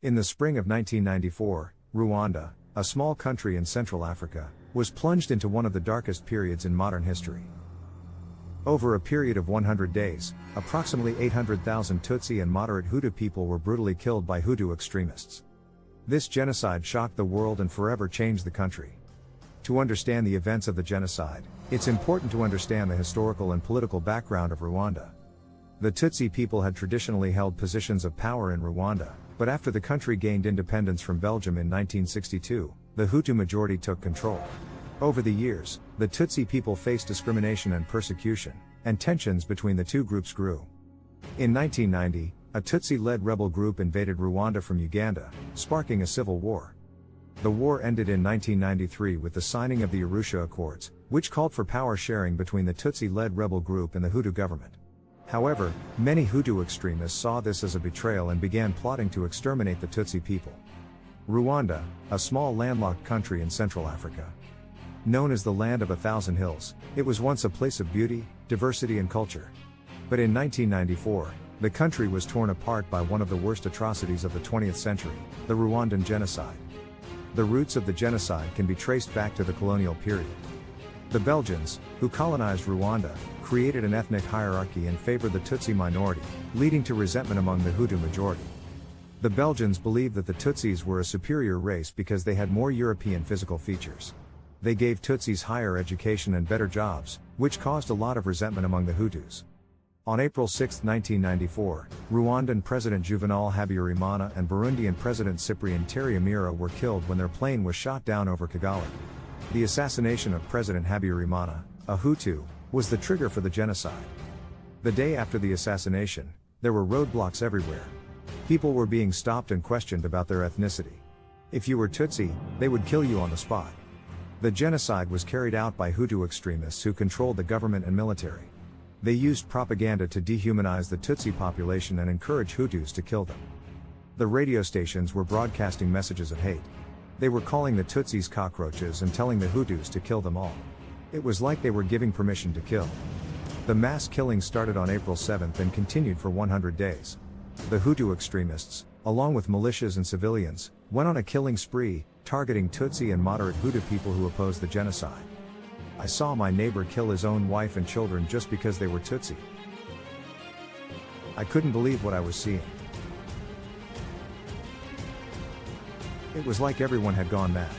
In the spring of 1994, Rwanda, a small country in Central Africa, was plunged into one of the darkest periods in modern history. Over a period of 100 days, approximately 800,000 Tutsi and moderate Hutu people were brutally killed by Hutu extremists. This genocide shocked the world and forever changed the country. To understand the events of the genocide, it's important to understand the historical and political background of Rwanda. The Tutsi people had traditionally held positions of power in Rwanda, but after the country gained independence from Belgium in 1962, the Hutu majority took control. Over the years, the Tutsi people faced discrimination and persecution, and tensions between the two groups grew. In 1990, a Tutsi-led rebel group invaded Rwanda from Uganda, sparking a civil war. The war ended in 1993 with the signing of the Arusha Accords, which called for power sharing between the Tutsi-led rebel group and the Hutu government. However, many Hutu extremists saw this as a betrayal and began plotting to exterminate the Tutsi people. Rwanda, a small landlocked country in Central Africa. Known as the Land of 1,000 Hills, it was once a place of beauty, diversity and culture. But in 1994, the country was torn apart by one of the worst atrocities of the 20th century, the Rwandan Genocide. The roots of the genocide can be traced back to the colonial period. The Belgians, who colonized Rwanda, created an ethnic hierarchy and favored the Tutsi minority, leading to resentment among the Hutu majority. The Belgians believed that the Tutsis were a superior race because they had more European physical features. They gave Tutsis higher education and better jobs, which caused a lot of resentment among the Hutus. On April 6, 1994, Rwandan President Juvenal Habyarimana and Burundian President Cyprien Ntaryamira were killed when their plane was shot down over Kigali. The assassination of President Habyarimana, a Hutu, was the trigger for the genocide. The day after the assassination, there were roadblocks everywhere. People were being stopped and questioned about their ethnicity. If you were Tutsi, they would kill you on the spot. The genocide was carried out by Hutu extremists who controlled the government and military. They used propaganda to dehumanize the Tutsi population and encourage Hutus to kill them. The radio stations were broadcasting messages of hate. They were calling the Tutsis cockroaches and telling the Hutus to kill them all. It was like they were giving permission to kill. The mass killing started on April 7 and continued for 100 days. The Hutu extremists, along with militias and civilians, went on a killing spree, targeting Tutsi and moderate Hutu people who opposed the genocide. I saw my neighbor kill his own wife and children just because they were Tutsi. I couldn't believe what I was seeing. It was like everyone had gone mad.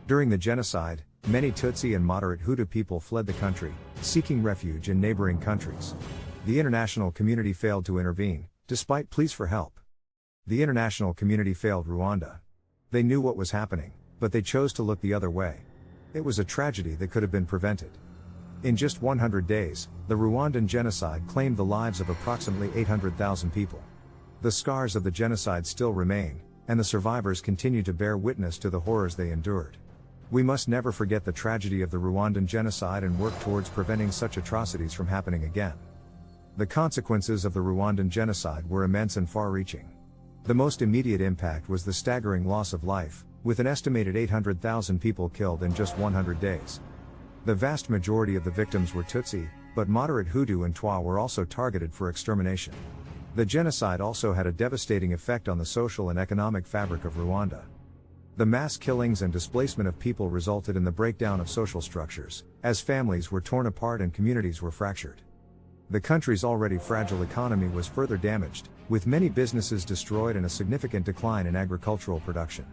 During the genocide, many Tutsi and moderate Hutu people fled the country, seeking refuge in neighboring countries. The international community failed to intervene, despite pleas for help. The international community failed Rwanda. They knew what was happening, but they chose to look the other way. It was a tragedy that could have been prevented. In just 100 days, the Rwandan genocide claimed the lives of approximately 800,000 people. The scars of the genocide still remain, and the survivors continue to bear witness to the horrors they endured. We must never forget the tragedy of the Rwandan genocide and work towards preventing such atrocities from happening again. The consequences of the Rwandan genocide were immense and far-reaching. The most immediate impact was the staggering loss of life, with an estimated 800,000 people killed in just 100 days. The vast majority of the victims were Tutsi, but moderate Hutu and Twa were also targeted for extermination. The genocide also had a devastating effect on the social and economic fabric of Rwanda. The mass killings and displacement of people resulted in the breakdown of social structures, as families were torn apart and communities were fractured. The country's already fragile economy was further damaged, with many businesses destroyed and a significant decline in agricultural production.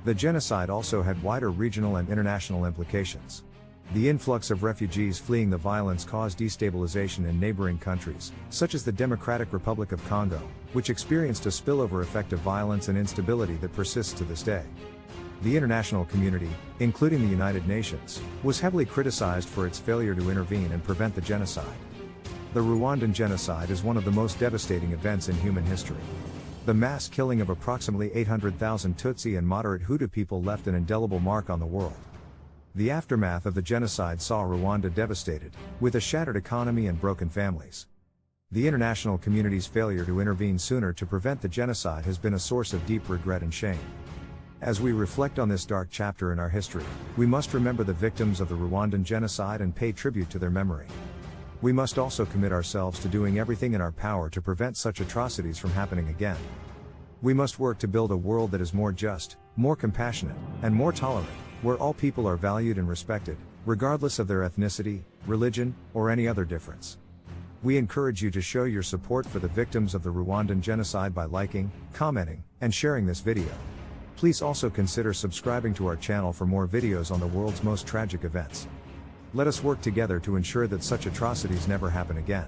The genocide also had wider regional and international implications. The influx of refugees fleeing the violence caused destabilization in neighboring countries, such as the Democratic Republic of Congo, which experienced a spillover effect of violence and instability that persists to this day. The international community, including the United Nations, was heavily criticized for its failure to intervene and prevent the genocide. The Rwandan genocide is one of the most devastating events in human history. The mass killing of approximately 800,000 Tutsi and moderate Hutu people left an indelible mark on the world. The aftermath of the genocide saw Rwanda devastated, with a shattered economy and broken families. The international community's failure to intervene sooner to prevent the genocide has been a source of deep regret and shame. As we reflect on this dark chapter in our history, we must remember the victims of the Rwandan genocide and pay tribute to their memory. We must also commit ourselves to doing everything in our power to prevent such atrocities from happening again. We must work to build a world that is more just, more compassionate, and more tolerant, where all people are valued and respected, regardless of their ethnicity, religion, or any other difference. We encourage you to show your support for the victims of the Rwandan genocide by liking, commenting, and sharing this video. Please also consider subscribing to our channel for more videos on the world's most tragic events. Let us work together to ensure that such atrocities never happen again.